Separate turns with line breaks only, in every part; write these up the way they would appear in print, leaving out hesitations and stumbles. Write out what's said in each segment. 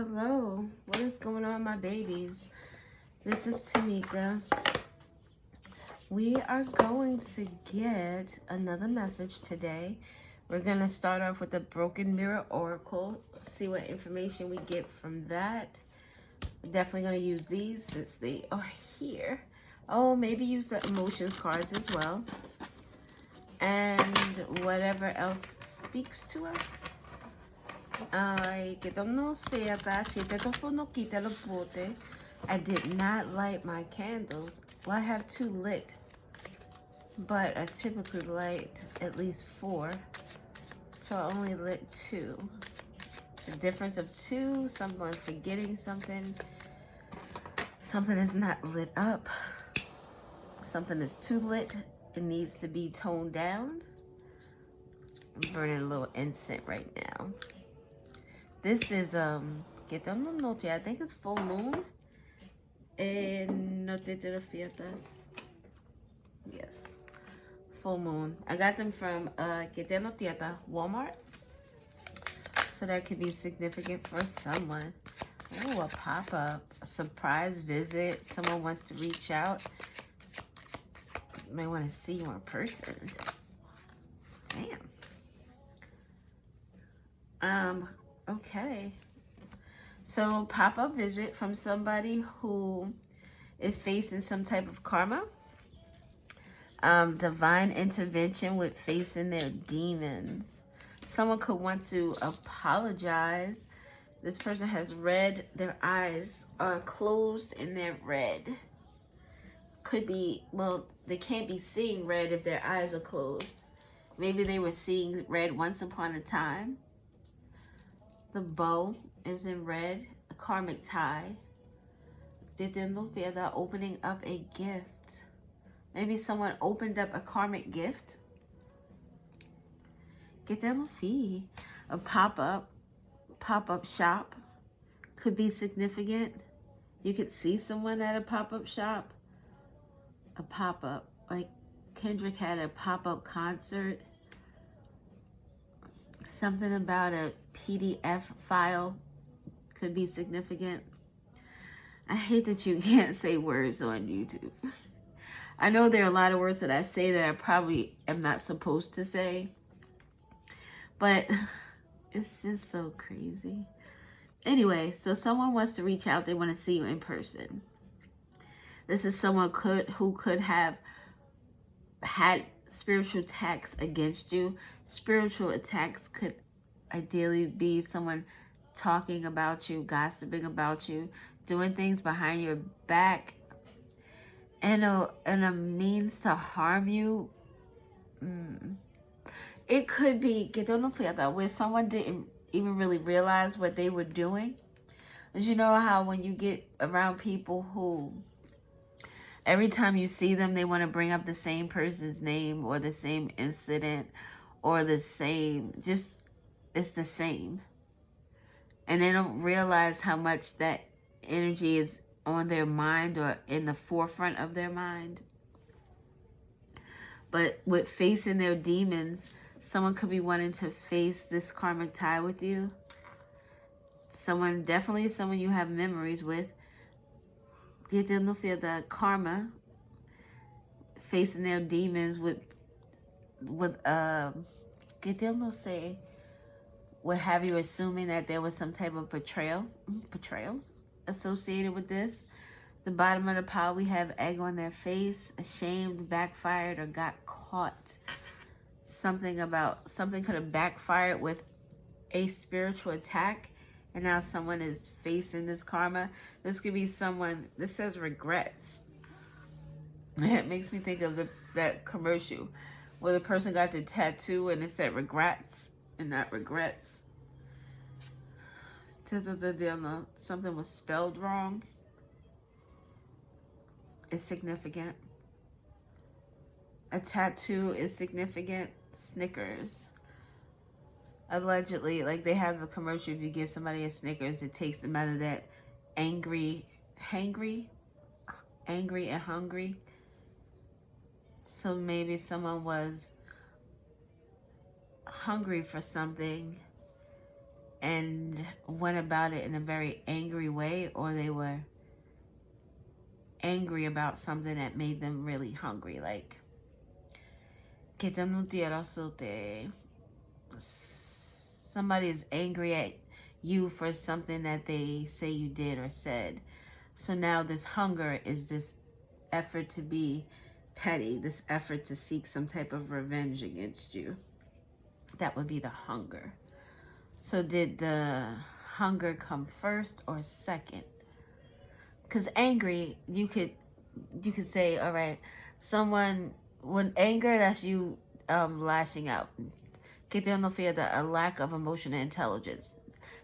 Hello. What is going on, my babies? This is Tamika. We are going to get another message today. We're going to start off with the Broken Mirror Oracle, see what information we get from that. We're definitely going to use these since they are here. Oh, maybe use the emotions cards as well. And whatever else speaks to us. I did not light my candles. Well, I have 2 lit, but I typically light at least 4, so I only lit 2. The difference of 2, someone forgetting something, something is not lit up, something is too lit, it needs to be toned down. I'm burning a little incense right now. This is get on the note, I think it's full moon. No te fiestas. Yes, full moon. I got them from Que Te No Tieta, Walmart. So that could be significant for someone. Oh, a pop-up, a surprise visit. Someone wants to reach out. You may want to see you in person. Damn. Okay. So pop-up visit from somebody who is facing some type of karma. Divine intervention with facing their demons. Someone could want to apologize. This person has red. Their eyes are closed and they're red. Could be, well, they can't be seeing red if their eyes are closed. Maybe they were seeing red once upon a time. The bow is in red. A karmic tie. They're opening up a gift. Maybe someone opened up a karmic gift. Get them a fee. A pop-up shop could be significant. You could see someone at a pop-up shop. A pop-up, like Kendrick had a pop-up concert. Something about a PDF file could be significant. I hate that you can't say words on YouTube. I know there are a lot of words that I say that I probably am not supposed to say, but it's just so crazy. Anyway, so someone wants to reach out. They want to see you in person. This is someone who could have had spiritual attacks against you. Spiritual attacks could ideally be someone talking about you, gossiping about you, doing things behind your back, and a means to harm you. It could be where someone didn't even really realize what they were doing. Because you know how when you get around people who every time you see them, they want to bring up the same person's name or the same incident or the same, just, it's the same. And they don't realize how much that energy is on their mind or in the forefront of their mind. But with facing their demons, someone could be wanting to face this karmic tie with you. Definitely someone you have memories with. The karma, facing their demons would have you assuming that there was some type of betrayal associated with this. The bottom of the pile, we have egg on their face, ashamed, backfired, or got caught. Something could have backfired with a spiritual attack, and now someone is facing this karma. This could be someone, this says regrets. It makes me think of that commercial where the person got the tattoo and it said regrets and not regrets. Something was spelled wrong. It's significant. A tattoo is significant. Snickers. Allegedly, like they have a commercial, if you give somebody a Snickers, it takes them out of that angry and hungry. So maybe someone was hungry for something and went about it in a very angry way, or they were angry about something that made them really hungry. Like, somebody is angry at you for something that they say you did or said. So now this hunger is this effort to be petty, this effort to seek some type of revenge against you. That would be the hunger. So did the hunger come first or second? Because angry, you could say, all right, someone, when anger, that's you lashing out. Que te no fear, a lack of emotional intelligence,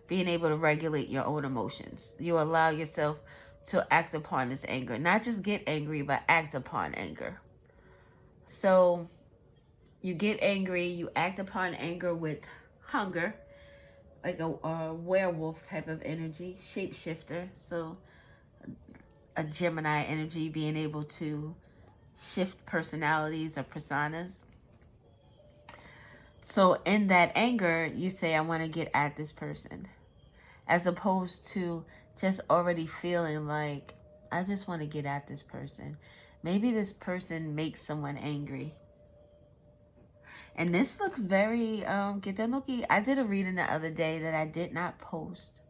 being able to regulate your own emotions. You allow yourself to act upon this anger, not just get angry, but act upon anger. So you get angry, you act upon anger with hunger, like a werewolf type of energy, shapeshifter. So a Gemini energy, being able to shift personalities or personas. So in that anger, you say, I want to get at this person, as opposed to just already feeling like, I just want to get at this person. Maybe this person makes someone angry. And this looks very, I did a reading the other day that I did not post.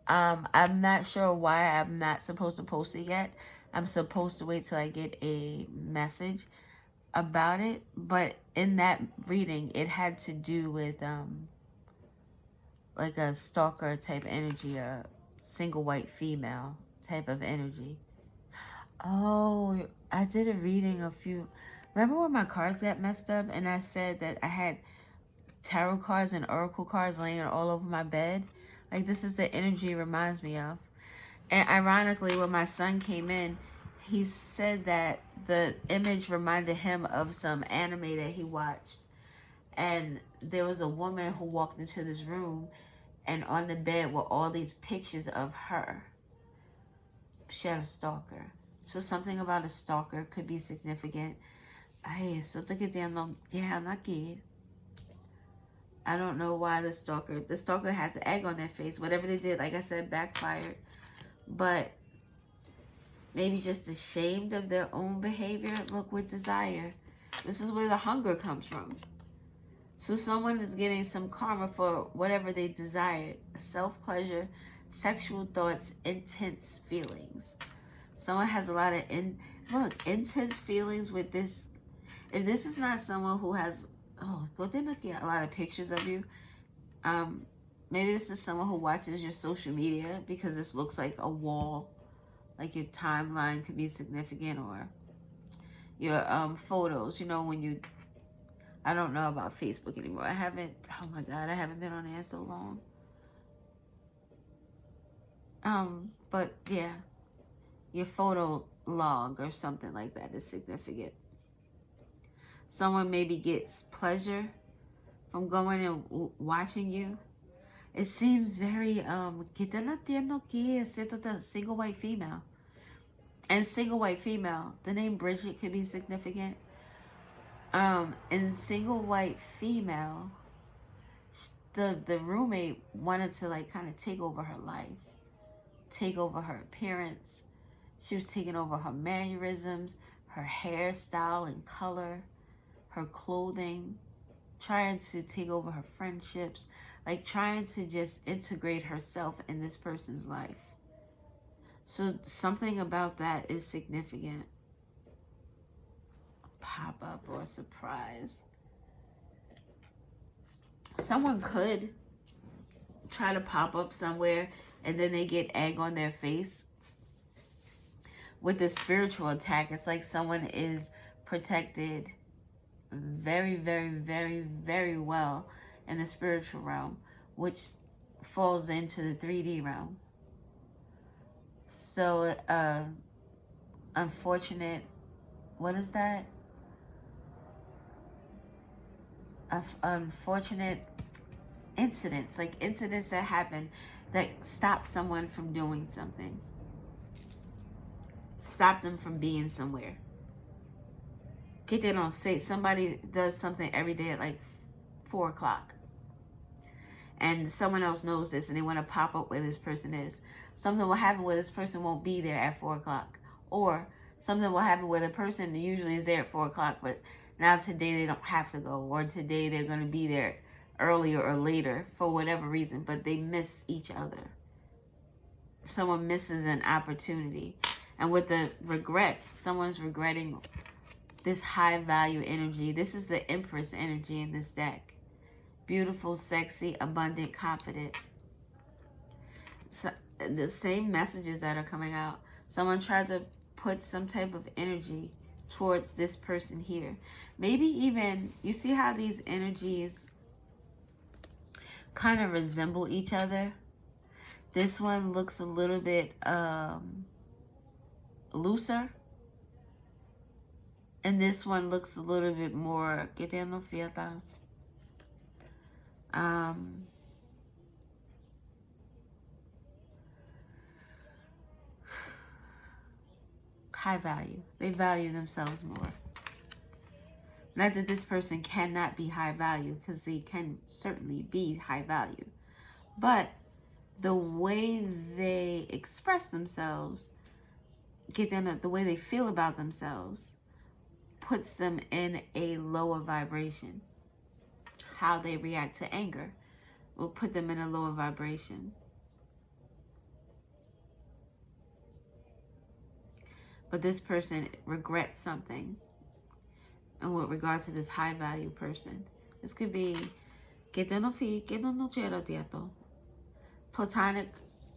I'm not sure why I'm not supposed to post it yet. I'm supposed to wait till I get a message about it. But in that reading, it had to do with like a stalker type energy, a single white female type of energy. Oh, I did a reading a few... Remember when my cards got messed up and I said that I had tarot cards and oracle cards laying all over my bed? Like, this is the energy it reminds me of. And ironically, when my son came in, he said that the image reminded him of some anime that he watched. And there was a woman who walked into this room, and on the bed were all these pictures of her. She had a stalker. So something about a stalker could be significant. Ay, so te quedando, yeah, aquí. I don't know why the stalker has an egg on their face. Whatever they did, like I said, backfired. But maybe just ashamed of their own behavior. Look, with desire. This is where the hunger comes from. So someone is getting some karma for whatever they desired. Self-pleasure, sexual thoughts, intense feelings. Someone has a lot of intense feelings with this. If this is not someone who has, go there look at a lot of pictures of you. Maybe this is someone who watches your social media, because this looks like a wall. Like your timeline could be significant, or your photos. You know, when you... I don't know about Facebook anymore. I haven't... Oh my God, I haven't been on there so long. But yeah, your photo log or something like that is significant. Someone maybe gets pleasure from going and watching you. It seems very single white female. And single white female, the name Bridget could be significant. And single white female, the roommate wanted to like kind of take over her life, take over her appearance. She was taking over her mannerisms, her hairstyle and color, her clothing, trying to take over her friendships, like trying to just integrate herself in this person's life. So something about that is significant. Pop up or surprise. Someone could try to pop up somewhere and then they get egg on their face. With a spiritual attack, it's like someone is protected very, very, very, very well in the spiritual realm, which falls into the 3D realm. So, unfortunate, what is that? Unfortunate incidents, like incidents that happen that stop someone from doing something. Stop them from being somewhere. Que they don't say somebody does something every day at like 4 o'clock. and someone else knows this and they want to pop up where this person is. Something will happen where this person won't be there at 4 o'clock. Or something will happen where the person usually is there at 4 o'clock, but now today they don't have to go. Or today they're going to be there earlier or later for whatever reason, but they miss each other. Someone misses an opportunity. And with the regrets, someone's regretting this high value energy. This is the Empress energy in this deck. Beautiful, sexy, abundant, confident. So, the same messages that are coming out. Someone tried to put some type of energy towards this person here. Maybe even, you see how these energies kind of resemble each other? This one looks a little bit looser. And this one looks a little bit more... high value. They value themselves more. Not that this person cannot be high value, because they can certainly be high value. But the way they express themselves, the way they feel about themselves, puts them in a lower vibration. How they react to anger will put them in a lower vibration. But this person regrets something. And with regard to this high value person, this could be platonic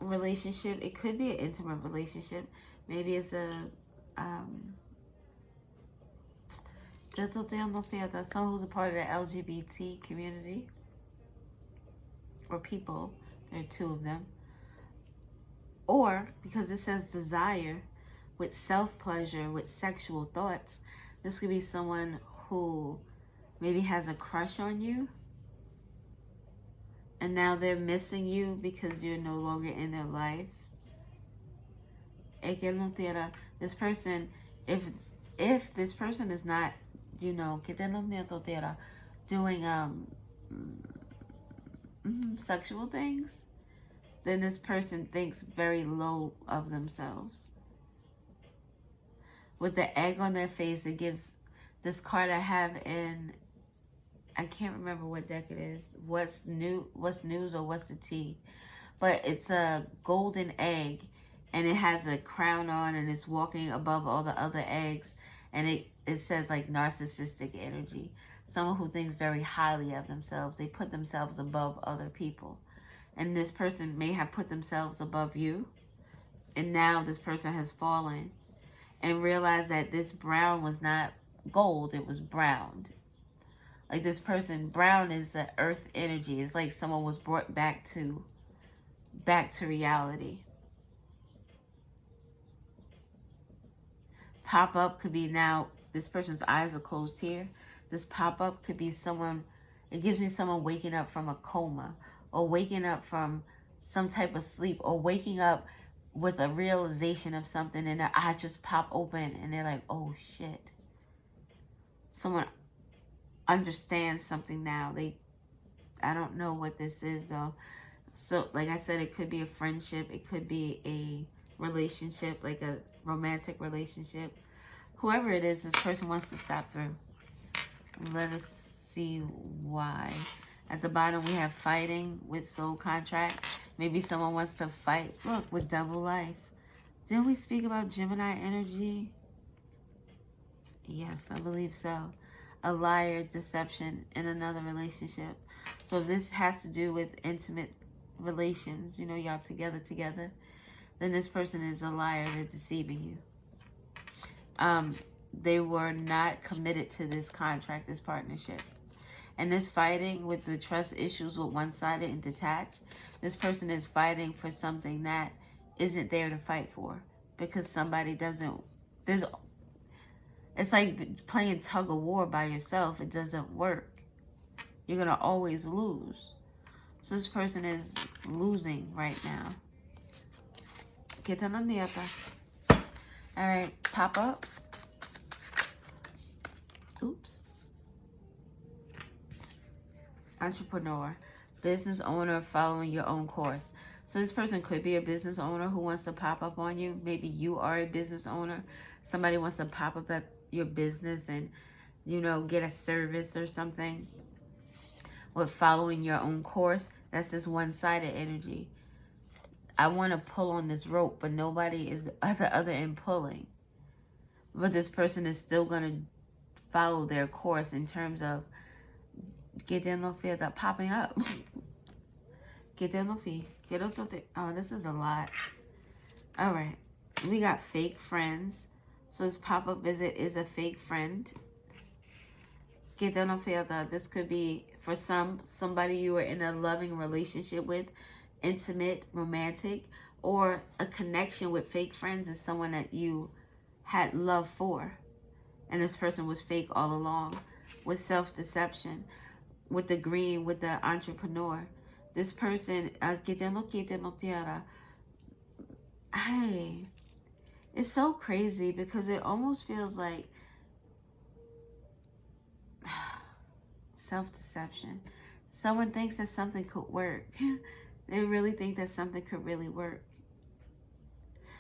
relationship. It could be an intimate relationship. Maybe it's a someone who's a part of the LGBT community or people. There are two of them. Or because it says desire, with self-pleasure, with sexual thoughts, this could be someone who maybe has a crush on you, and now they're missing you because you're no longer in their life. This person, if this person is not, doing sexual things, then this person thinks very low of themselves. With the egg on their face, it gives this card I have in, I can't remember what deck it is. What's news or what's the tea? But it's a golden egg, and it has a crown on, and it's walking above all the other eggs, and it says like narcissistic energy. Someone who thinks very highly of themselves. They put themselves above other people. And this person may have put themselves above you, and now this person has fallen and realized that this brown was not gold, it was brown. Like this person, brown is the earth energy. It's like someone was brought back to reality. Pop-up could be now, this person's eyes are closed here. This pop-up could be someone, it gives me someone waking up from a coma, or waking up from some type of sleep, or waking up with a realization of something, and their eyes just pop open and they're like, oh shit. Someone understands something now. I don't know what this is though. So like I said, it could be a friendship, it could be a relationship, like a romantic relationship. Whoever it is, this person wants to stop through. Let us see why. At the bottom we have fighting with soul contract. Maybe someone wants to fight. Look, with double life. Didn't we speak about Gemini energy? Yes, I believe so. A liar, deception in another relationship. So if this has to do with intimate relations, y'all together, then this person is a liar. They're deceiving you. They were not committed to this contract, this partnership. And this fighting with the trust issues with one-sided and detached, this person is fighting for something that isn't there to fight for. Because somebody doesn't, it's like playing tug of war by yourself. It doesn't work. You're going to always lose. So this person is losing right now. All right, pop up. Oops. Entrepreneur. Business owner following your own course. So this person could be a business owner who wants to pop up on you. Maybe you are a business owner. Somebody wants to pop up at your business and, get a service or something. With following your own course, that's this one-sided energy. I want to pull on this rope, but nobody is at the other end pulling. But this person is still going to follow their course in terms of get in no fear that popping up. Get in no fear. Oh, this is a lot. All right. We got fake friends. So this pop-up visit is a fake friend. Get in no fear that this could be for somebody you are in a loving relationship with, intimate, romantic, or a connection with. Fake friends is someone that you had love for, and this person was fake all along. With self-deception, with the green, with the entrepreneur, this person, hey, it's so crazy because it almost feels like self-deception. Someone thinks that something could work. They really think that something could really work.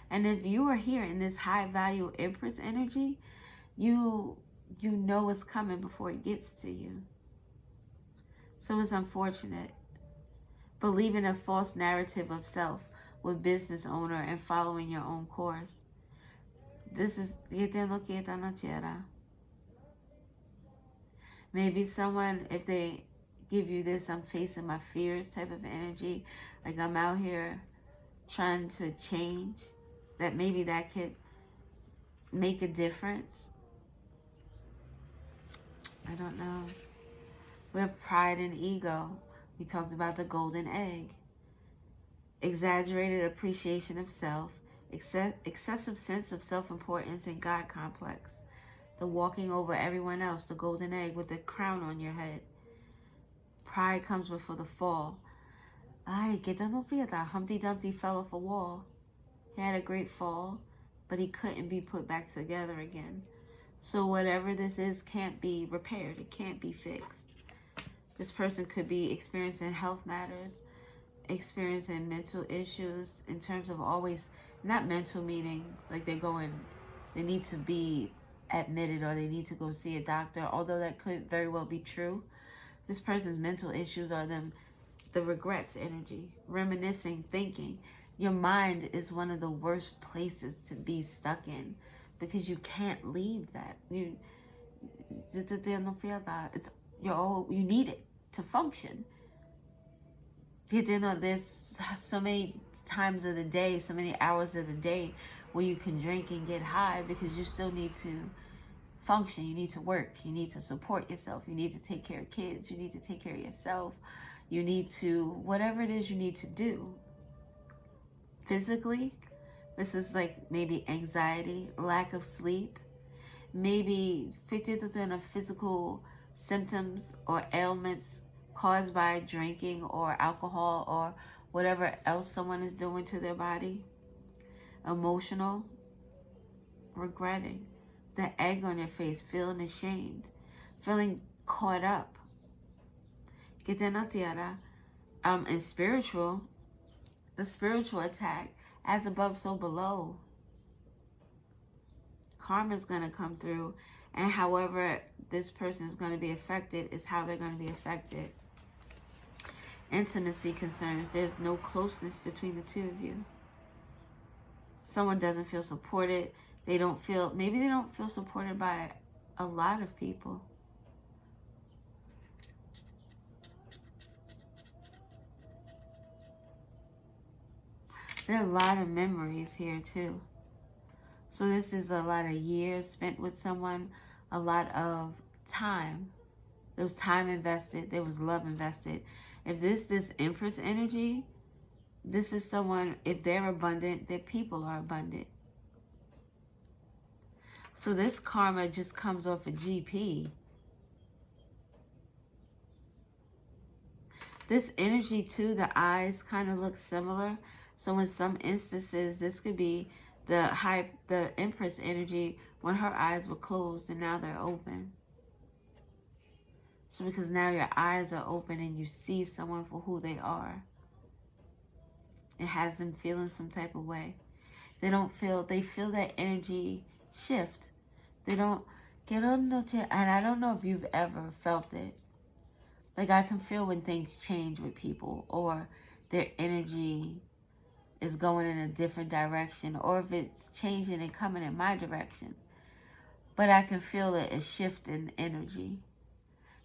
And if you are here in this high value Empress energy, you know it's coming before it gets to you. So it's unfortunate. Believing a false narrative of self with business owner and following your own course. This is maybe someone, if they give you this I'm facing my fears type of energy, like I'm out here trying to change, that maybe that could make a difference. I don't know. We have pride and ego. We talked about the golden egg. Exaggerated appreciation of self, excessive sense of self-importance and God complex. The walking over everyone else, the golden egg with the crown on your head. Pride comes before the fall. Humpty Dumpty fell off a wall. He had a great fall, but he couldn't be put back together again. So whatever this is can't be repaired. It can't be fixed. This person could be experiencing health matters, experiencing mental issues in terms of always, not mental meaning like they need to be admitted or they need to go see a doctor, although that could very well be true. This person's mental issues are the regrets energy, reminiscing, thinking. Your mind is one of the worst places to be stuck in because you can't leave that. You need it to function. There's so many times of the day, so many hours of the day where you can drink and get high because you still need to function. You need to work. You need to support yourself. You need to take care of kids. You need to take care of yourself. You need to, whatever it is you need to do. Physically, this is like maybe anxiety, lack of sleep, maybe 50% of physical symptoms or ailments caused by drinking or alcohol or whatever else someone is doing to their body. Emotional, regretting, the egg on your face, feeling ashamed, feeling caught up. And spiritual, the spiritual attack, as above, so below. Karma is going to come through, and however this person is going to be affected is how they're going to be affected. Intimacy concerns, there's no closeness between the two of you. Someone doesn't feel supported. Maybe they don't feel supported by a lot of people. There are a lot of memories here too. So this is a lot of years spent with someone, a lot of time. There was time invested. There was love invested. If this Empress energy, this is someone, if they're abundant, their people are abundant. So this karma just comes off a GP. This energy too, the eyes kind of look similar. So in some instances, this could be the Empress energy when her eyes were closed and now they're open. So because now your eyes are open and you see someone for who they are, it has them feeling some type of way. They feel that energy shift. They don't get on the, and I don't know if you've ever felt it. Like I can feel when things change with people, or their energy is going in a different direction, or if it's changing and coming in my direction. But I can feel it, a shift in energy.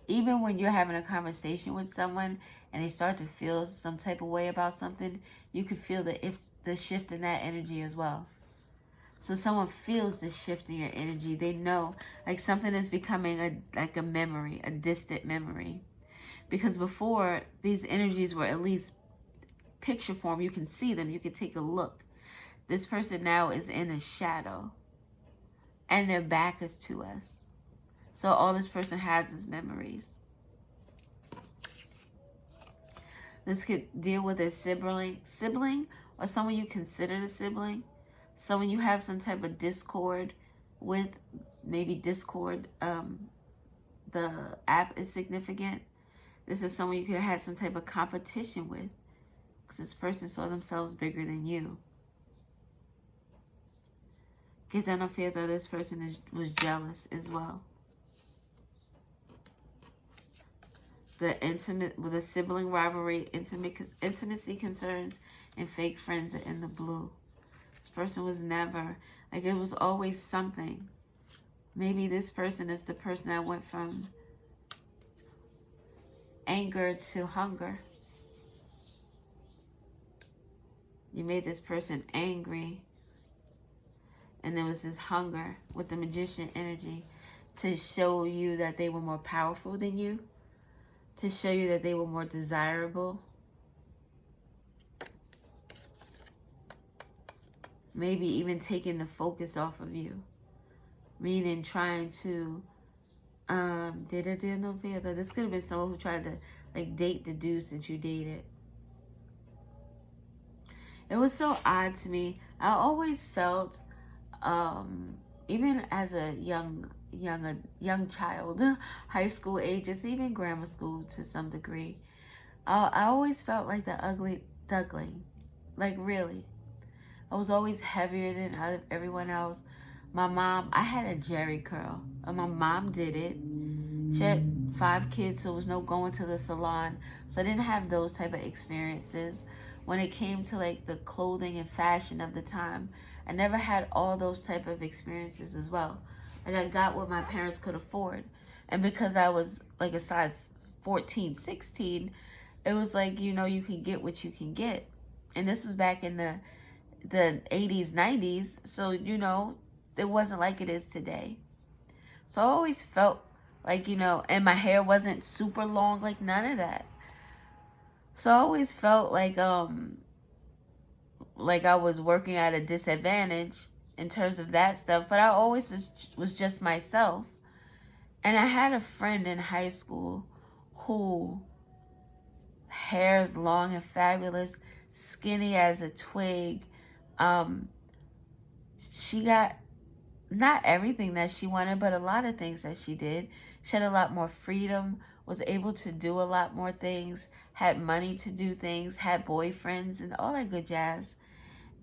Even when you're having a conversation with someone and they start to feel some type of way about something, you can feel the shift in that energy as well. So someone feels the shift in your energy. They know like something is becoming like a memory, a distant memory. Because before, these energies were at least picture form. You can see them. You can take a look. This person now is in a shadow. And their back is to us. So all this person has is memories. This could deal with a sibling or someone you consider a sibling. Someone you have some type of discord with. Maybe Discord, the app is significant. This is someone you could have had some type of competition with. Because this person saw themselves bigger than you. Get down on fear that this person was jealous as well. With a sibling rivalry, intimacy concerns, and fake friends are in the blue. This person was never, like it was always something. Maybe this person is the person that went from anger to hunger. You made this person angry. And there was this hunger with the magician energy to show you that they were more powerful than you. To show you that they were more desirable. Maybe even taking the focus off of you. Meaning trying to, this could have been someone who tried to like date the dudes that you dated. It was so odd to me. I always felt, even as a young child, high school ages, even grammar school to some degree, I always felt like the ugly duckling. Like really. I was always heavier than everyone else. My mom, I had a Jerry curl, and my mom did it. She had 5 kids, so there was no going to the salon. So I didn't have those type of experiences. When it came to like the clothing and fashion of the time, I never had all those type of experiences as well. Like I got what my parents could afford. And because I was like a size 14, 16, it was like, you can get what you can get. And this was back in the 80s, 90s. So, it wasn't like it is today. So I always felt like, and my hair wasn't super long, like none of that. So I always felt like I was working at a disadvantage in terms of that stuff. But I always was just myself. And I had a friend in high school who hair is long and fabulous, skinny as a twig. She got not everything that she wanted, but a lot of things that she did. She had a lot more freedom, was able to do a lot more things, had money to do things, had boyfriends, and all that good jazz.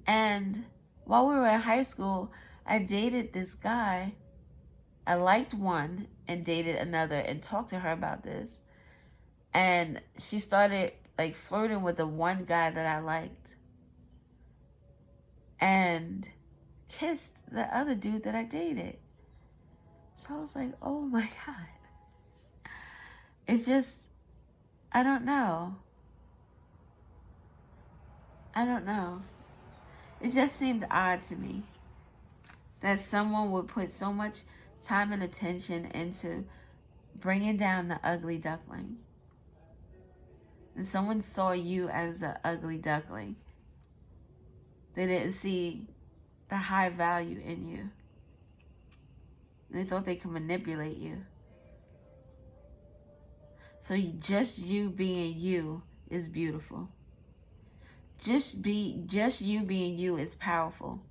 And while we were in high school, I dated this guy. I liked one and dated another and talked to her about this. And she started like flirting with the one guy that I liked. And kissed the other dude that I dated. So I was like, oh my God. It's just, I don't know. It just seemed odd to me that someone would put so much time and attention into bringing down the ugly duckling. And someone saw you as the ugly duckling. They didn't see the high value in you. They thought they could manipulate you. So just you being you is beautiful. Just you being you is powerful.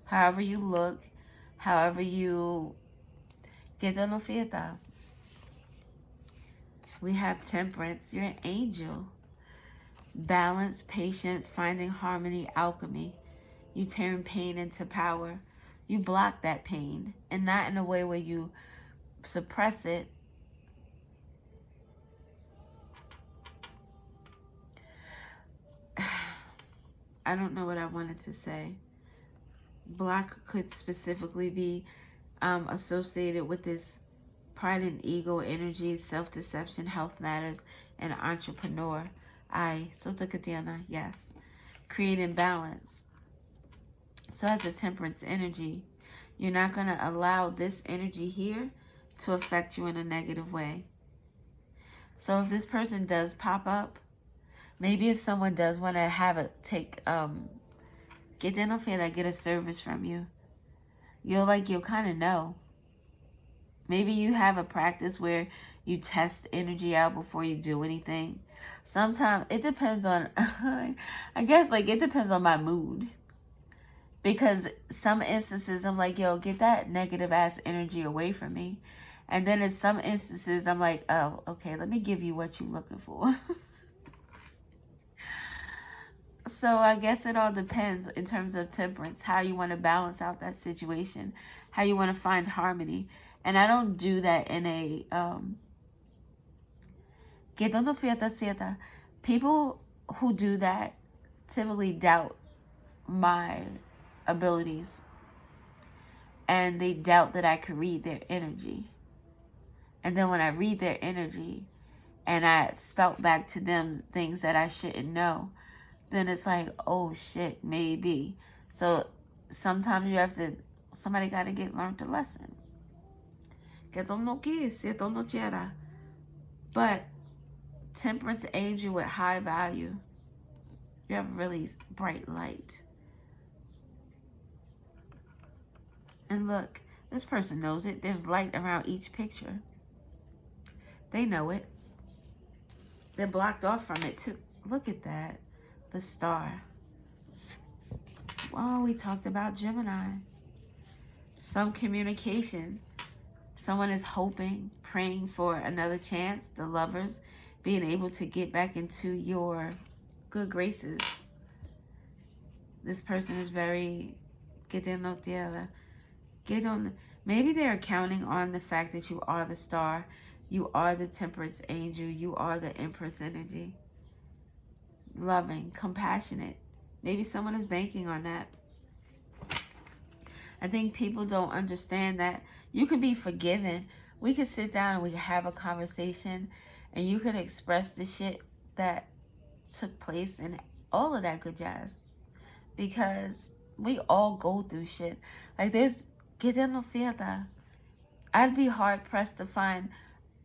However you look, however you get on the fiesta. We have Temperance. You're an angel. Balance, patience, finding harmony, alchemy. You turn pain into power. You block that pain, and not in a way where you suppress it. I don't know what I wanted to say. Block could specifically be associated with this pride and ego energy, self-deception, health matters, and entrepreneur. Sotakatiana, yes. Creating balance. So as a Temperance energy, you're not going to allow this energy here to affect you in a negative way. So if this person does pop up, maybe if someone does want to have it get a service from you, you'll kind of know. Maybe you have a practice where you test energy out before you do anything. Sometimes it depends on, I guess it depends on my mood. Because some instances I'm like, yo, get that negative ass energy away from me. And then in some instances I'm like, oh, okay, let me give you what you're looking for. So I guess it all depends in terms of Temperance, how you want to balance out that situation, how you want to find harmony. And I don't do that in a people who do that typically doubt my abilities, and they doubt that I can read their energy. And then when I read their energy and I spout back to them things that I shouldn't know, then it's like, oh shit, maybe. So sometimes somebody got to learned a lesson. But Temperance angel with high value, you have a really bright light. And look, this person knows it. There's light around each picture. They know it. They're blocked off from it too. Look at that. The star. Oh, we talked about Gemini. Some communication. Someone is hoping, praying for another chance. The Lovers, being able to get back into your good graces. This person is very... Maybe they're counting on the fact that you are the star. You are the Temperance angel. You are the Empress energy. Loving, compassionate. Maybe someone is banking on that. I think people don't understand that you can be forgiven. We could sit down and we could have a conversation and you could express the shit that took place and all of that good jazz. Because we all go through shit. Like there's... I'd be hard pressed to find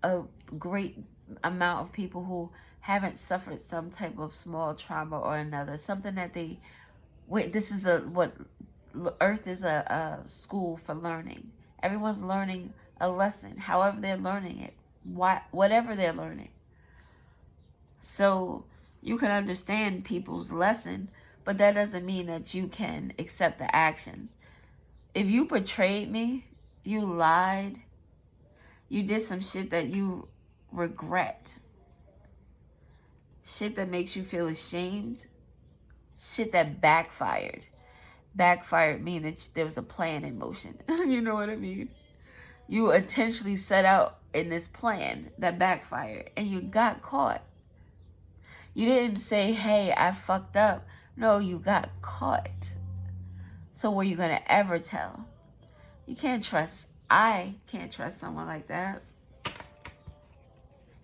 a great amount of people who haven't suffered some type of small trauma or another. Something that they... This is Earth is a school for learning. Everyone's learning a lesson, however they're learning it, whatever they're learning. So you can understand people's lesson, but that doesn't mean that you can accept the actions. If you betrayed me, you lied, you did some shit that you regret, shit that makes you feel ashamed, shit that backfired. Backfired meaning that there was a plan in motion. You know what I mean? You intentionally set out in this plan that backfired and you got caught. You didn't say, hey, I fucked up. No, you got caught. So were you going to ever tell? You can't trust. I can't trust someone like that.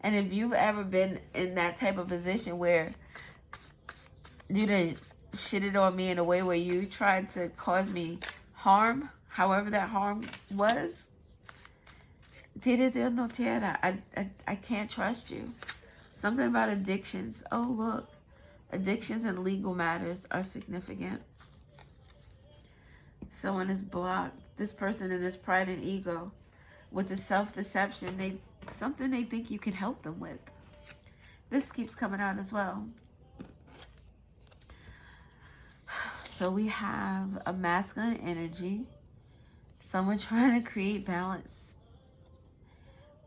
And if you've ever been in that type of position where you done shitted on me in a way where you tried to cause me harm, however that harm was, I can't trust you. Something about addictions. Oh, look. Addictions and legal matters are significant. Someone is blocked. This person in this pride and ego with the self-deception, something they think you can help them with. This keeps coming out as well. So we have a masculine energy, someone trying to create balance.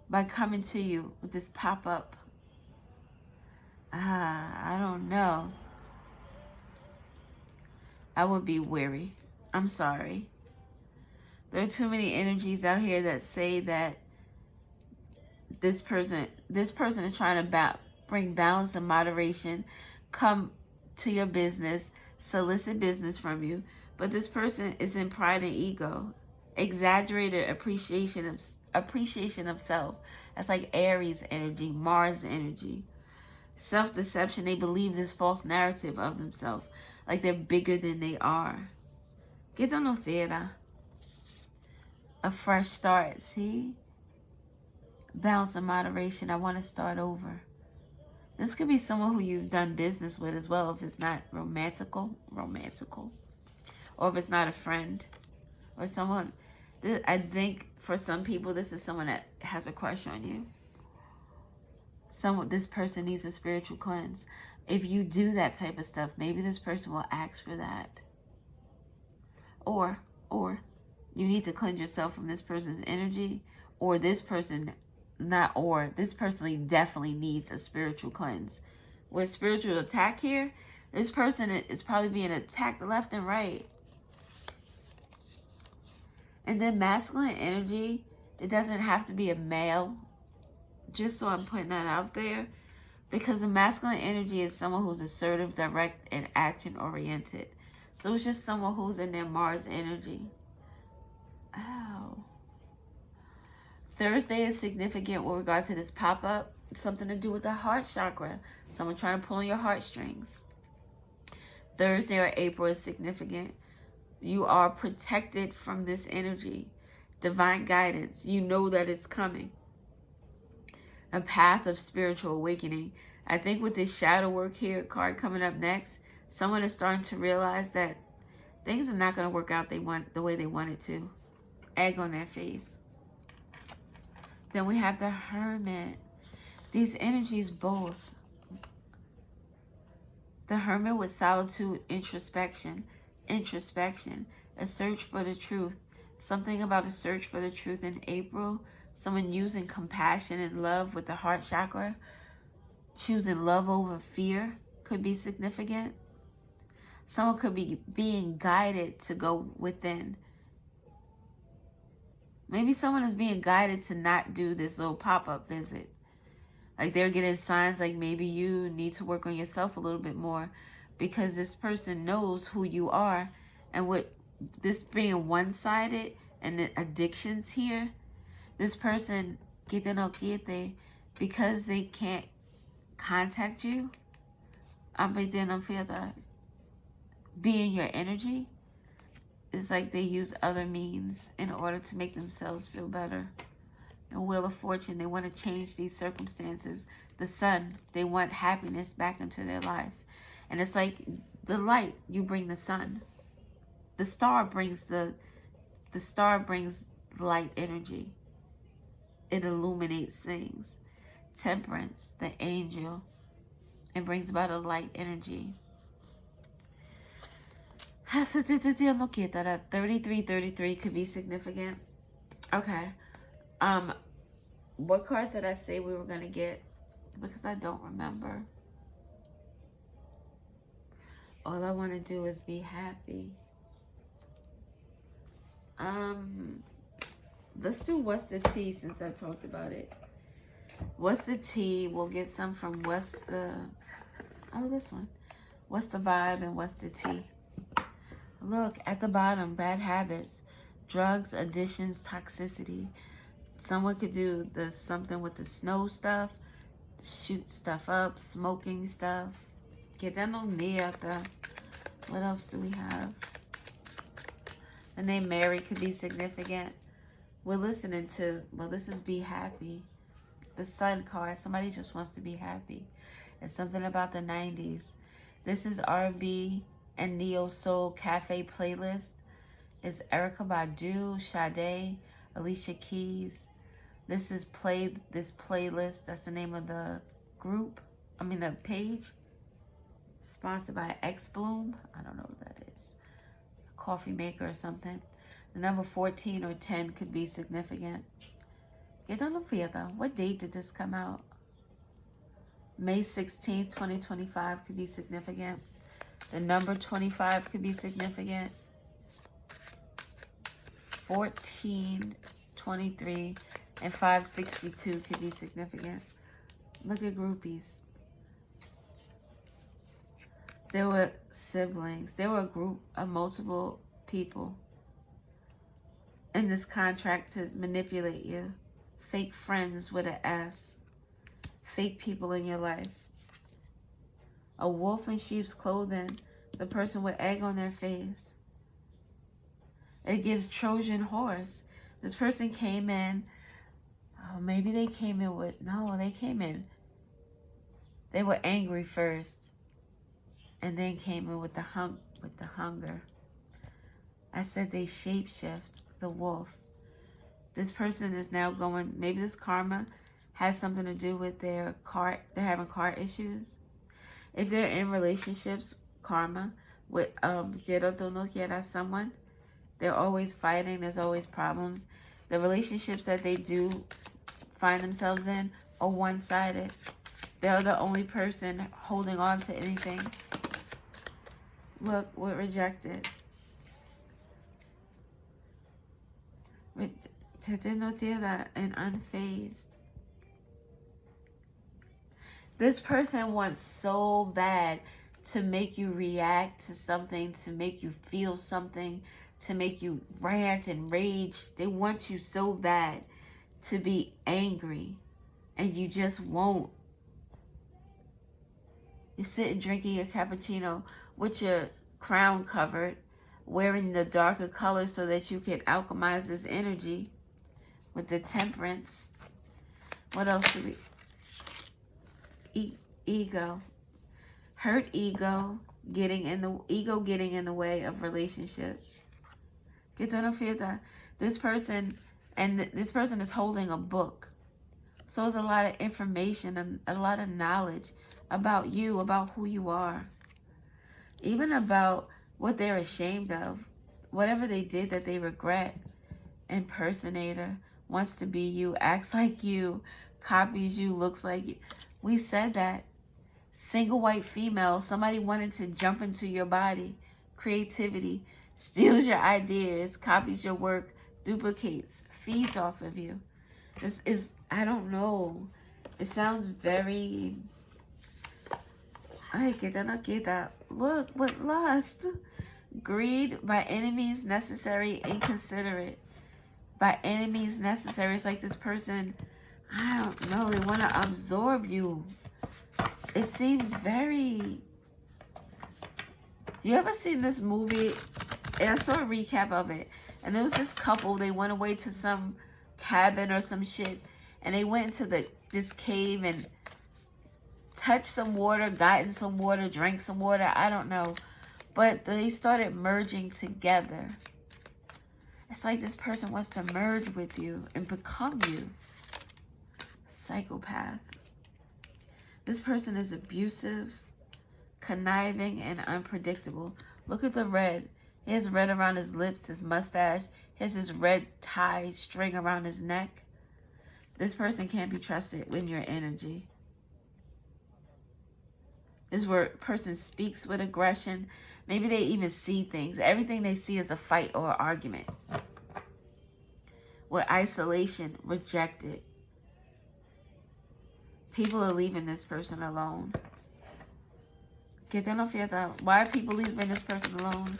by coming to you with this pop-up. I don't know. I would be weary. I'm sorry. There are too many energies out here that say that this person is trying to bring balance and moderation, come to your business, solicit business from you, but this person is in pride and ego, exaggerated appreciation of self. That's like Aries energy, Mars energy, self-deception. They believe this false narrative of themselves, like they're bigger than they are. Que conociera. A fresh start. See, balance and moderation. I want to start over. This could be someone who you've done business with as well, if it's not romantical, or if it's not a friend or someone. I think for some people, this is someone that has a crush on you. This person needs a spiritual cleanse. If you do that type of stuff, maybe this person will ask for that. Or you need to cleanse yourself from this person's energy, or this person definitely needs a spiritual cleanse. With spiritual attack here, this person is probably being attacked left and right. And then masculine energy, it doesn't have to be a male, just so I'm putting that out there, because the masculine energy is someone who's assertive, direct, and action oriented. So it's just someone who's in their Mars energy. Ow. Thursday is significant with regard to this pop-up. Something to do with the heart chakra. Someone trying to pull on your heartstrings. Thursday or April is significant. You are protected from this energy. Divine guidance. You know that it's coming. A path of spiritual awakening. I think with this shadow work here card coming up next, someone is starting to realize that things are not going to work out the way they want it to. Egg on their face. Then we have the Hermit. These energies both. The Hermit with solitude, introspection, a search for the truth. Something about a search for the truth in April. Someone using compassion and love with the heart chakra. Choosing love over fear could be significant. Someone could be being guided to go within. Maybe someone is being guided to not do this little pop-up visit. Like they're getting signs like maybe you need to work on yourself a little bit more, because this person knows who you are. And with this being one-sided and the addictions here, this person, because they can't contact you, be in your energy, it's like they use other means in order to make themselves feel better. The Wheel of Fortune, they want to change these circumstances. The Sun, they want happiness back into their life. And it's like the light, you bring the sun. The star brings light energy. It illuminates things. Temperance, the angel, it brings about a light energy. 3333 could be significant. Okay. What cards did I say we were going to get? Because I don't remember. All I want to do is be happy. Let's do What's the Tea since I talked about it. What's the Tea? We'll get some from this one. What's the Vibe and What's the Tea? Look, at the bottom, bad habits, drugs, addictions, toxicity. Someone could do something with the snow stuff, shoot stuff up, smoking stuff. What else do we have? The name Mary could be significant. We're listening to, this is Be Happy. The Sun card, somebody just wants to be happy. It's something about the 90s. This is R&B and Neo Soul Cafe playlist. It's Erykah Badu, Sade, Alicia Keys. This is this playlist. That's the name of the group. The page. Sponsored by X Bloom. I don't know what that is. A coffee maker or something. The number 14 or 10 could be significant. Get on the fiesta. What date did this come out? May 16th, 2025 could be significant. The number 25 could be significant. 14, 23, and 562 could be significant. Look at groupies. There were siblings. There were a group of multiple people in this contract to manipulate you. Fake friends with an S. Fake people in your life. A wolf in sheep's clothing. The person with egg on their face. It gives Trojan horse. This person came in. Oh, maybe they came in with... No, they came in. They were angry first. And then came in with the hunger. I said they shapeshift the wolf. This person is now going... Maybe this karma has something to do with their cart. They're having cart issues. If they're in relationships, karma, with someone, they're always fighting. There's always problems. The relationships that they do find themselves in are one-sided. They're the only person holding on to anything. Look, we're rejected. And unfazed. This person wants so bad to make you react to something, to make you feel something, to make you rant and rage. They want you so bad to be angry, and you just won't. You're sitting drinking a cappuccino with your crown covered, wearing the darker color so that you can alchemize this energy with the temperance. What else do we... Ego. Hurt ego getting in the way of relationships. This person is holding a book. So it's a lot of information and a lot of knowledge about you, about who you are. Even about what they're ashamed of. Whatever they did that they regret. Impersonator. Wants to be you. Acts like you. Copies you. Looks like you. We said that. Single white female. Somebody wanted to jump into your body. Creativity. Steals your ideas. Copies your work. Duplicates. Feeds off of you. This is, I don't know. It sounds very... Look, with lust. Greed by enemies necessary, inconsiderate. By enemies necessary. It's like this person, I don't know, they want to absorb you. It seems very... You ever seen this movie? I saw a recap of it. And there was this couple, they went away to some cabin or some shit. And they went into this cave and touched some water, got in some water, drank some water. I don't know. But they started merging together. It's like this person wants to merge with you and become you. Psychopath. This person is abusive, conniving, and unpredictable. Look at the red. He has red around his lips, his mustache. He has his red tie string around his neck. This person can't be trusted with your energy. This is where a person speaks with aggression. Maybe they even see things. Everything they see is a fight or an argument. With isolation, rejected. People are leaving this person alone. Why are people leaving this person alone?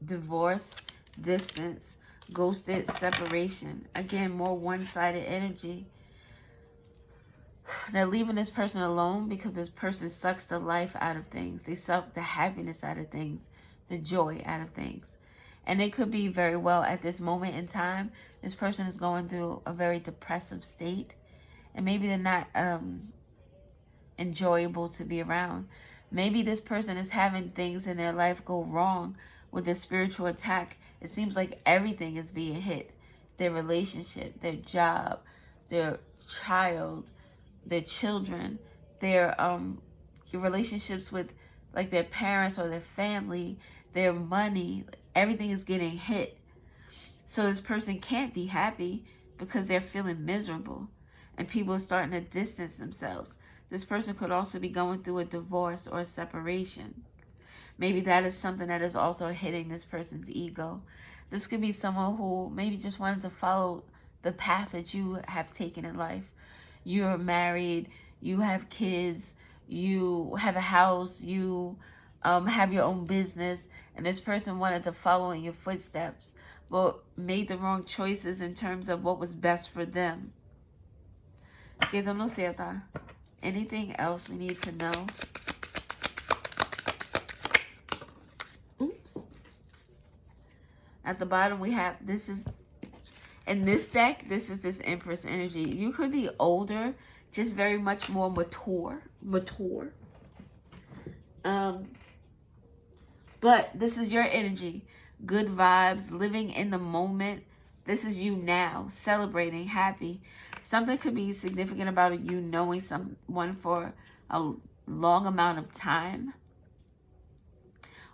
Divorce, distance, ghosted, separation. Again, more one-sided energy. They're leaving this person alone because this person sucks the life out of things. They suck the happiness out of things, the joy out of things. And it could be very well at this moment in time, this person is going through a very depressive state. And maybe they're not enjoyable to be around. Maybe this person is having things in their life go wrong with the spiritual attack. It seems like everything is being hit. Their relationship, their job, their child, their children, their relationships with like their parents or their family, their money. Everything is getting hit. So this person can't be happy because they're feeling miserable, and people are starting to distance themselves. This person could also be going through a divorce or a separation. Maybe that is something that is also hitting this person's ego. This could be someone who maybe just wanted to follow the path that you have taken in life. You're married, you have kids, you have a house, you have your own business, and this person wanted to follow in your footsteps, but made the wrong choices in terms of what was best for them. Anything else we need to know? Oops. At the bottom we have, this is, in this deck, this is this Empress energy. You could be older, just very much more mature. But this is your energy. Good vibes, living in the moment. This is you now, celebrating, happy. Something could be significant about you knowing someone for a long amount of time.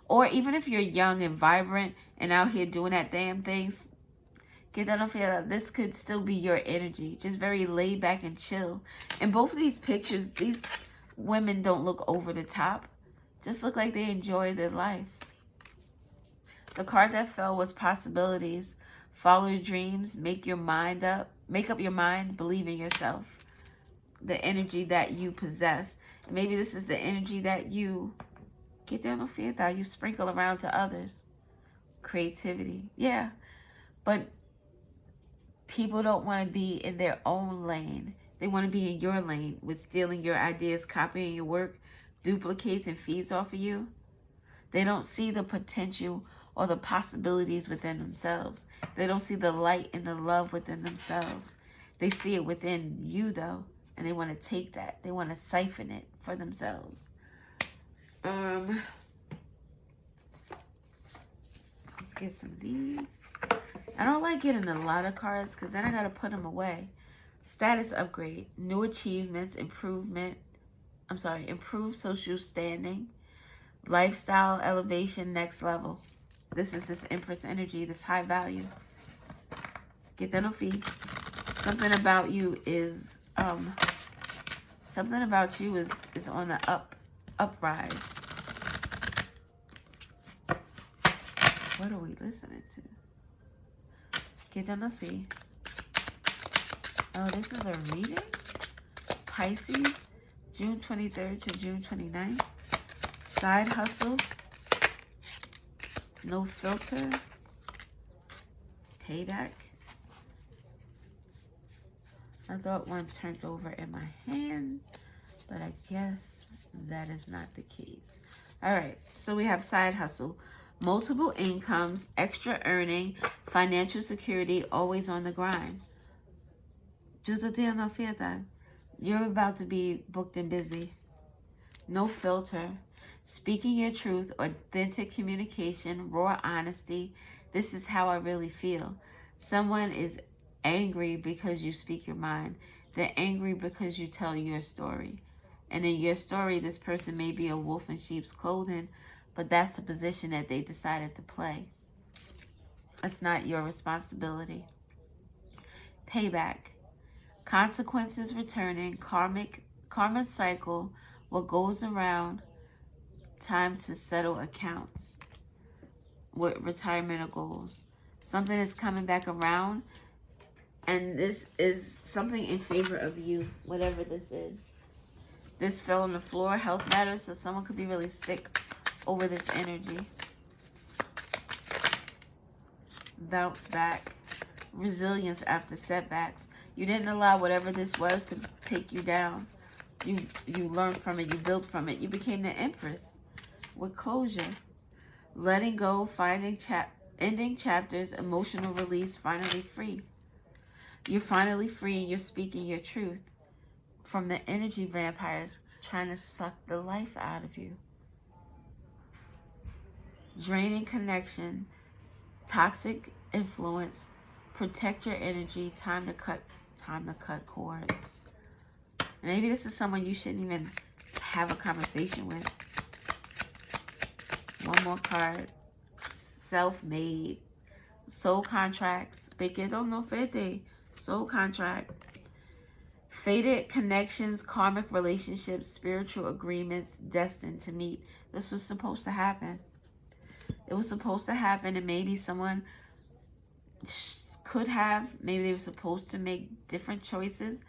Or even if you're young and vibrant and out here doing that damn things, this could still be your energy. Just very laid back and chill. In both of these pictures, these women don't look over the top. Just look like they enjoy their life. The card that fell was possibilities. Follow your dreams. Make your mind up. Make up your mind. Believe in yourself. The energy that you possess. Maybe this is the energy that you you sprinkle around to others. Creativity. Yeah. But people don't want to be in their own lane. They want to be in your lane with stealing your ideas, copying your work, duplicates and feeds off of you. They don't see the potential or the possibilities within themselves. They don't see the light and the love within themselves. They see it within you, though, and they want to take that. They want to siphon it for themselves. Let's get some of these. I don't like getting a lot of cards because then I got to put them away. Status upgrade, new achievements, improved social standing, lifestyle elevation, next level. This is this Empress energy, this high value. Get that no fee. Something about you is on the uprise. What are we listening to? Get that no fee. Oh, this is a reading? Pisces, June 23rd to June 29th. Side hustle. No filter. Payback. I thought one turned over in my hand, but I guess that is not the case. All right, so we have side hustle. Multiple incomes, extra earning, financial security, always on the grind. You're about to be booked and busy. No filter. Speaking your truth, authentic communication, raw honesty. This is how I really feel. Someone is angry because you speak your mind. They're angry because you tell your story. And in your story, this person may be a wolf in sheep's clothing, but that's the position that they decided to play. It's not your responsibility. Payback. Consequences returning. Karma cycle. What goes around. Time to settle accounts with retirement goals. Something is coming back around, and this is something in favor of you, whatever this is. This fell on the floor. Health matters, so someone could be really sick over this energy. Bounce back. Resilience after setbacks. You didn't allow whatever this was to take you down. You learned from it. You built from it. You became the Empress. With closure, letting go, ending chapters, emotional release, finally free. You're finally free and you're speaking your truth from the energy vampires trying to suck the life out of you. Draining connection, toxic influence, protect your energy, time to cut cords. Maybe this is someone you shouldn't even have a conversation with. One more card. Self-made. Soul contracts. Pequedo no fete. Soul contract. Fated connections, karmic relationships, spiritual agreements, destined to meet. This was supposed to happen. It was supposed to happen, and maybe someone could have, maybe they were supposed to make different choices,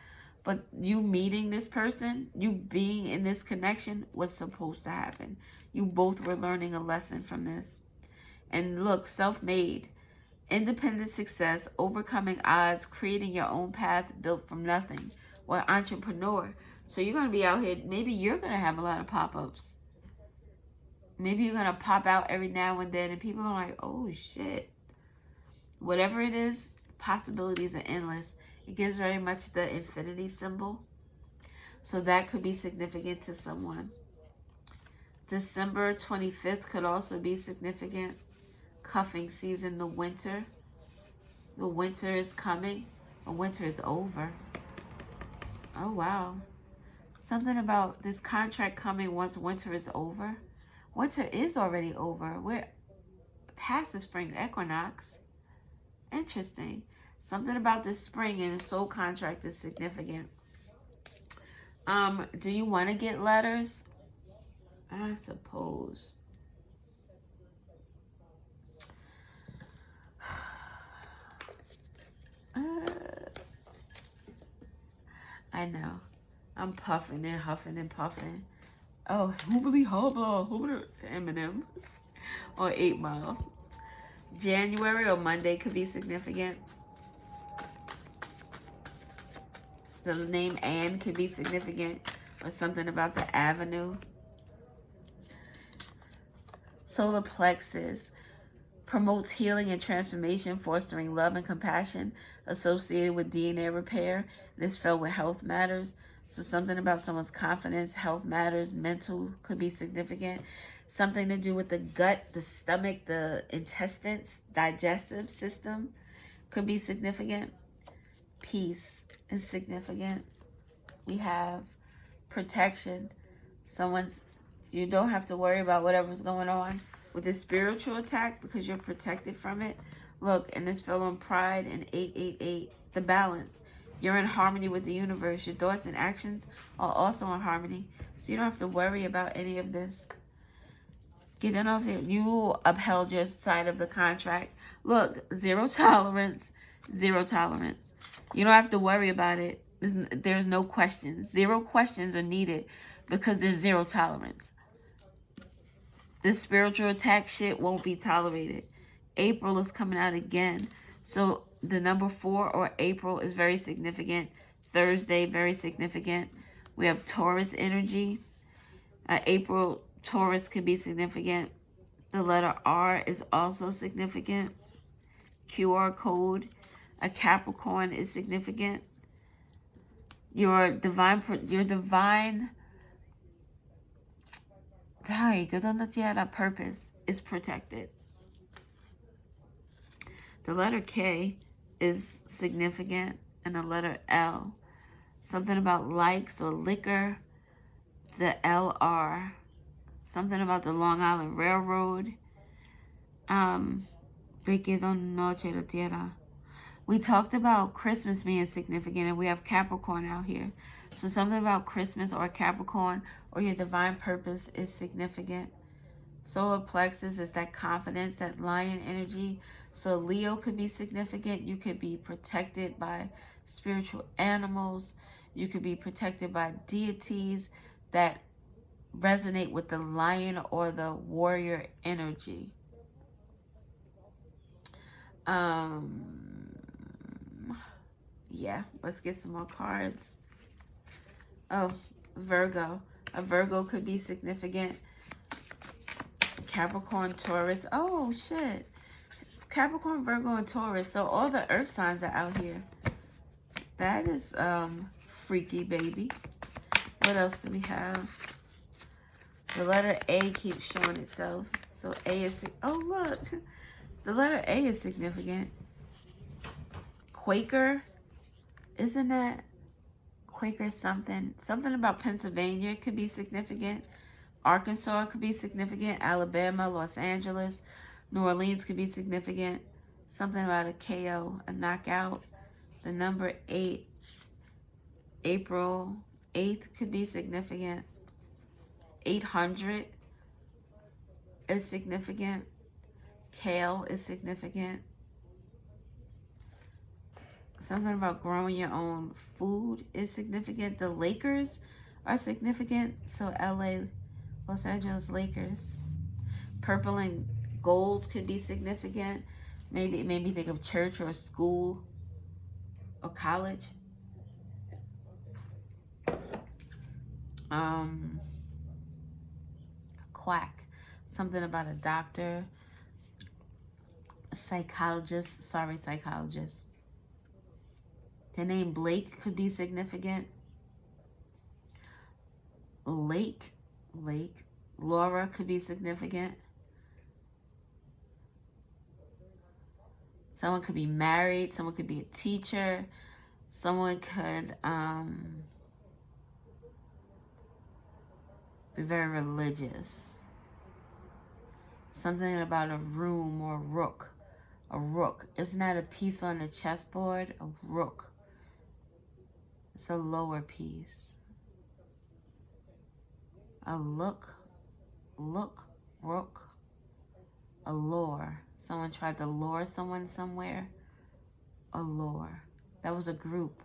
but you meeting this person, you being in this connection was supposed to happen. You both were learning a lesson from this. And look, self-made, independent success, overcoming odds, creating your own path built from nothing. Well, entrepreneur. So you're going to be out here. Maybe you're going to have a lot of pop-ups. Maybe you're going to pop out every now and then and people are like, oh shit. Whatever it is, possibilities are endless. It gives very much the infinity symbol. So that could be significant to someone. December 25th could also be significant. Cuffing season, the winter. The winter is coming. The winter is over. Oh, wow. Something about this contract coming once winter is over. Winter is already over. We're past the spring equinox. Interesting. Something about this spring and the soul contract is significant. Do you want to get letters? I suppose. I know. I'm puffing and huffing and puffing. Oh, hoobly hobble, hoobly Eminem. Or 8 Mile. January or Monday could be significant. The name Anne could be significant. Or something about the avenue. Solar plexus. Promotes healing and transformation, fostering love and compassion, associated with DNA repair. This filled with health matters. So something about someone's confidence, health matters, mental could be significant. Something to do with the gut, the stomach, the intestines, digestive system could be significant. Peace is significant. We have protection. You don't have to worry about whatever's going on with the spiritual attack because you're protected from it. Look, and this fell on pride and 888, the balance. You're in harmony with the universe. Your thoughts and actions are also in harmony. So you don't have to worry about any of this. You upheld your side of the contract. Look, zero tolerance, zero tolerance. You don't have to worry about it. There's no questions. 0 questions are needed because there's zero tolerance. This spiritual attack shit won't be tolerated. April is coming out again. So the number 4 or April is very significant. Thursday, very significant. We have Taurus energy. April, Taurus could be significant. The letter R is also significant. QR code. A Capricorn is significant. Your divine purpose is protected. The letter K is significant, and the letter L. Something about likes or liquor. The LR. Something about the Long Island Railroad. We talked about Christmas being significant, and we have Capricorn out here. So something about Christmas or Capricorn or your divine purpose is significant. Solar plexus is that confidence, that lion energy. So Leo could be significant. You could be protected by spiritual animals. You could be protected by deities that resonate with the lion or the warrior energy. Yeah, let's get some more cards. Oh, Virgo. A Virgo could be significant. Capricorn, Taurus. Oh, shit. Capricorn, Virgo, and Taurus. So all the earth signs are out here. That is freaky, baby. What else do we have? The letter A keeps showing itself. So A is... Oh, look. The letter A is significant. Quaker. Isn't that Quaker something? Something about Pennsylvania could be significant. Arkansas could be significant. Alabama, Los Angeles, New Orleans could be significant. Something about a KO, a knockout. The number 8, April 8th could be significant. 800 is significant. Kale is significant. Something about growing your own food is significant. The Lakers are significant. So LA, Los Angeles Lakers. Purple and gold could be significant. Maybe it made me think of church or school or college. Quack. Something about a doctor. A psychologist. Sorry, psychologist. The name Blake could be significant. Lake. Laura could be significant. Someone could be married. Someone could be a teacher. Someone could be very religious. Something about a room or a rook. A rook. Isn't that a piece on the chessboard? A rook. It's a lower piece. A look, rook. A lure. Someone tried to lure someone somewhere. A lure. That was a group.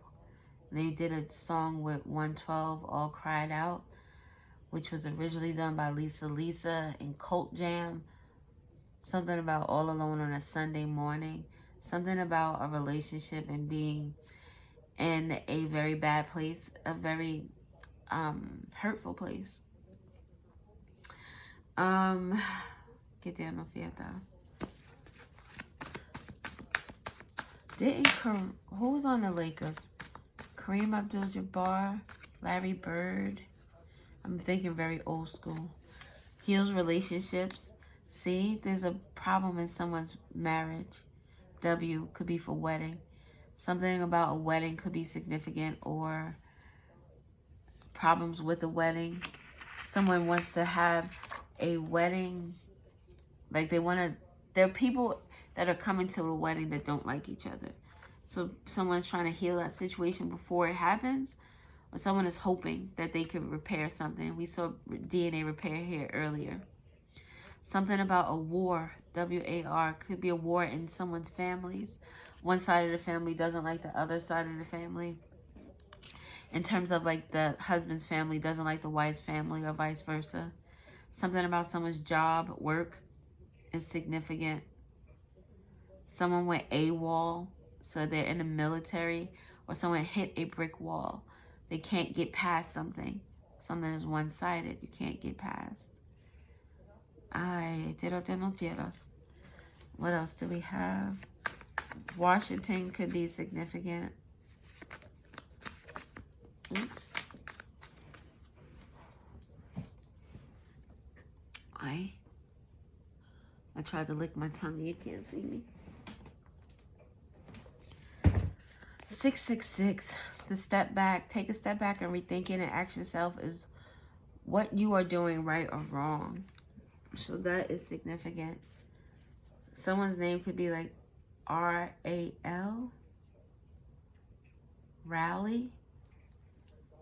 They did a song with 112, All Cried Out, which was originally done by Lisa and Cult Jam. Something about all alone on a Sunday morning. Something about a relationship and being in a very bad place, a very hurtful place. Que Deus não fiata. Who was on the Lakers? Kareem Abdul-Jabbar, Larry Bird. I'm thinking very old school. Heals relationships. See, there's a problem in someone's marriage. W could be for wedding. Something about a wedding could be significant, or problems with the wedding. Someone wants to have a wedding. Like there are people that are coming to a wedding that don't like each other. So someone's trying to heal that situation before it happens, or someone is hoping that they could repair something. We saw DNA repair here earlier. Something about a war, W-A-R, could be a war in someone's families. One side of the family doesn't like the other side of the family. In terms of like the husband's family doesn't like the wife's family, or vice versa. Something about someone's job, work is significant. Someone went AWOL, so they're in the military, or someone hit a brick wall. They can't get past something. Something is one-sided. You can't get past. What else do we have? Washington could be significant. Oops. I tried to lick my tongue. You can't see me. 666. The step back. Take a step back and rethink it and ask yourself is what you are doing right or wrong. So that is significant. Someone's name could be like R-A-L. Raleigh.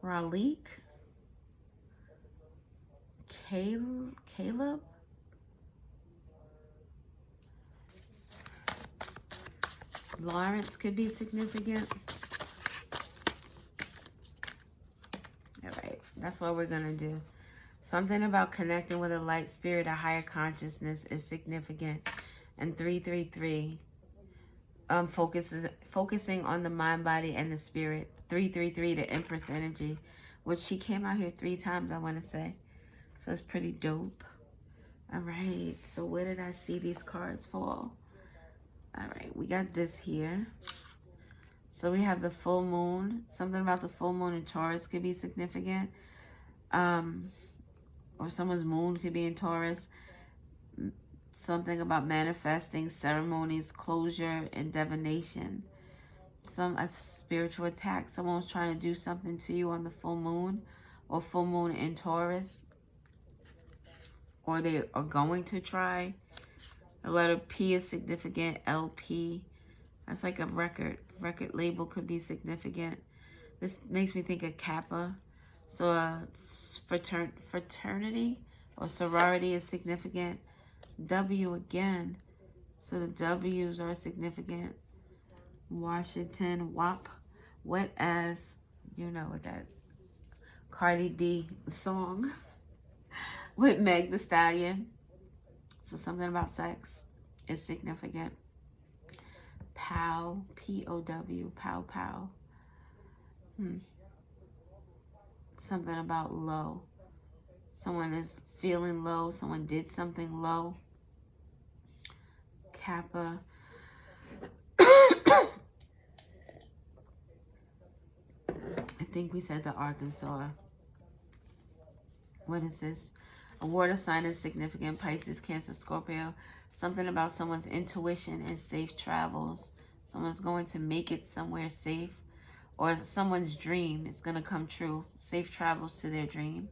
Raleigh. Caleb. Lawrence could be significant. All right, that's what we're going to do. Something about connecting with a light spirit, a higher consciousness is significant. And 333, focusing on the mind, body, and the spirit. 333, the Empress energy, which she came out here 3 times, I want to say. So it's pretty dope. All right, so where did I see these cards fall? All right, we got this here. So we have the full moon. Something about the full moon in Taurus could be significant. Or someone's moon could be in Taurus. Something about manifesting, ceremonies, closure, and divination. A spiritual attack. Someone was trying to do something to you on the full moon, or full moon in Taurus. Or they are going to try. The letter P is significant. LP. That's like a record. Record label could be significant. This makes me think of Kappa. So fraternity or sorority is significant. W again. So the W's are significant. Washington, WAP. Wet as, you know what that Cardi B song with Meg Thee Stallion. So something about sex is significant. Pow, P-O-W, pow, pow. Something about low. Someone is feeling low. Someone did something low. Kappa. I think we said the Arkansas. What is this? A water sign is significant. Pisces, Cancer, Scorpio. Something about someone's intuition and safe travels. Someone's going to make it somewhere safe. Or someone's dream is going to come true. Safe travels to their dream.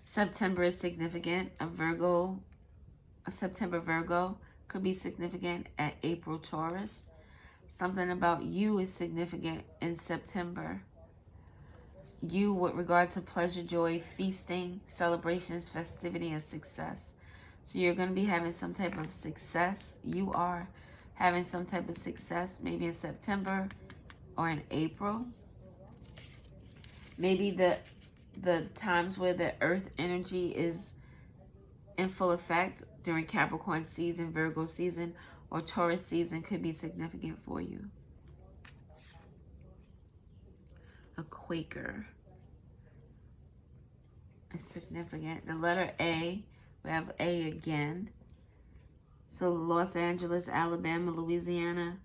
September is significant. A September Virgo could be significant at April Taurus. Something about you is significant in September. You with regard to pleasure, joy, feasting, celebrations, festivity, and success. So you're going to be having some type of success. You are having some type of success maybe in September or in April. Maybe the times where the earth energy is in full effect during Capricorn season, Virgo season, or Taurus season could be significant for you. A Quaker is significant. The letter A, we have A again. So Los Angeles, Alabama, Louisiana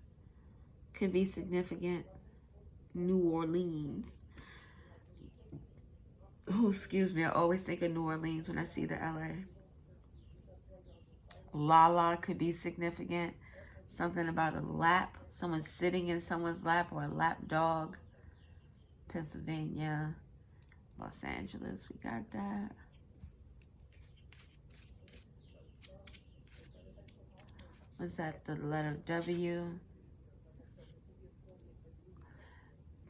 could be significant. New Orleans. Oh, excuse me. I always think of New Orleans when I see the LA. Lala could be significant. Something about a lap. Someone sitting in someone's lap or a lap dog. Pennsylvania. Los Angeles. We got that. What's that? The letter W.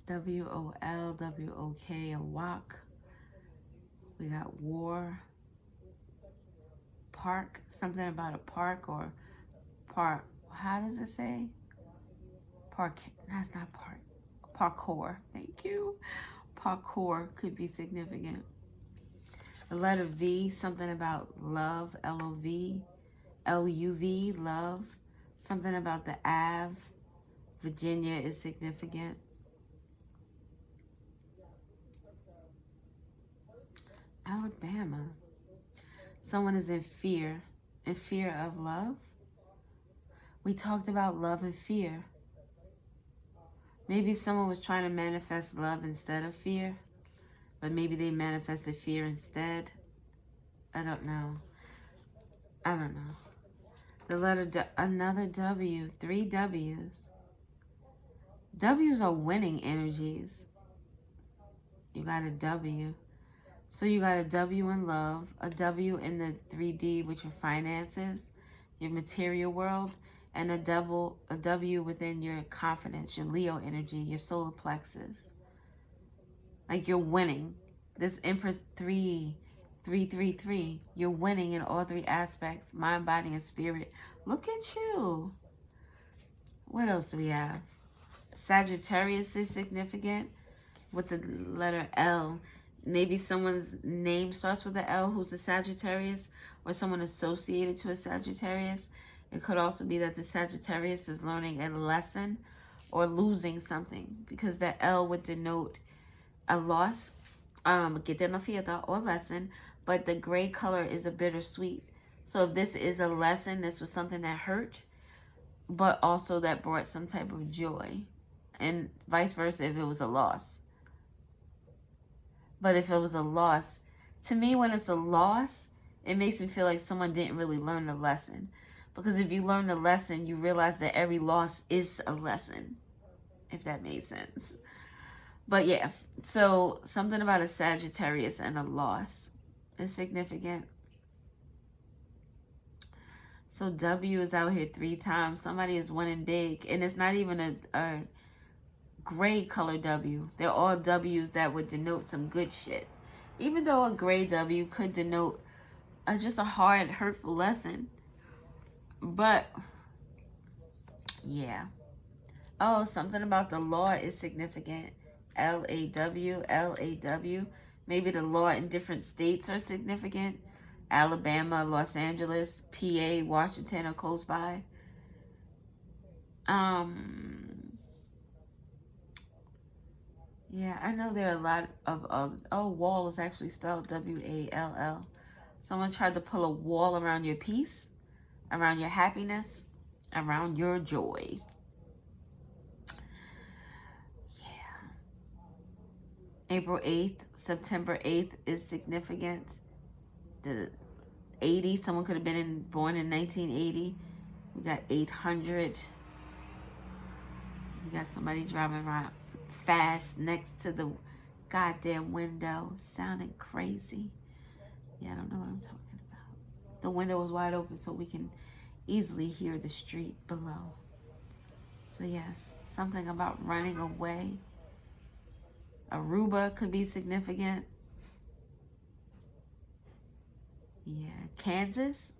W-O-L, W-O-K, a walk. We got war. Park, something about a park or park. How does it say? Park, that's not park. Parkour, thank you. Parkour could be significant. The letter V, something about love, L-O-V. L-U-V, love. Something about the Ave. Virginia is significant. Alabama. Someone is in fear of love. We talked about love and fear. Maybe someone was trying to manifest love instead of fear, but maybe they manifested fear instead. I don't know. The letter, another W, 3 W's. W's are winning energies. You got a W. So you got a W in love, a W in the 3D, which are finances, your material world, and a W within your confidence, your Leo energy, your solar plexus. Like you're winning. This Empress 333, you're winning in all 3 aspects, mind, body, and spirit. Look at you. What else do we have? Sagittarius is significant with the letter L. Maybe someone's name starts with an L who's a Sagittarius, or someone associated to a Sagittarius. It could also be that the Sagittarius is learning a lesson or losing something, because that L would denote a loss, que te no fiesta, or lesson, but the gray color is a bittersweet. So if this is a lesson, this was something that hurt, but also that brought some type of joy, and vice versa if it was a loss. But if it was a loss, to me, when it's a loss, it makes me feel like someone didn't really learn the lesson. Because if you learn the lesson, you realize that every loss is a lesson, if that made sense. But yeah, so something about a Sagittarius and a loss is significant. So W is out here 3 times. Somebody is winning big. And it's not even a gray color W. They're all W's that would denote some good shit. Even though a gray W could denote just a hard, hurtful lesson. But, yeah. Oh, something about the law is significant. L-A-W, L-A-W. Maybe the law in different states are significant. Alabama, Los Angeles, PA, Washington are close by. Yeah, I know there are a lot of oh, wall is actually spelled W-A-L-L. Someone tried to pull a wall around your peace, around your happiness, around your joy. Yeah. April 8th, September 8th is significant. The 80, someone could have been born in 1980. We got 800. We got somebody driving around fast next to the goddamn window, sounding crazy. Yeah, I don't know what I'm talking about. The window was wide open so we can easily hear the street below. So yes, something about running away. Aruba could be significant. Yeah, Kansas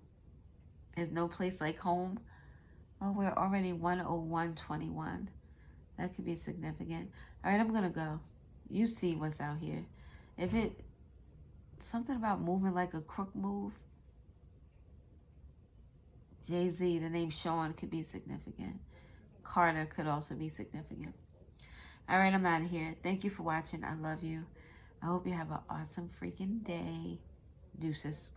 is no place like home. Oh, we're already 101.21. That could be significant. All right, I'm going to go. You see what's out here. If it, something about moving like a crook move. Jay-Z, the name Sean could be significant. Carter could also be significant. All right, I'm out of here. Thank you for watching. I love you. I hope you have an awesome freaking day. Deuces.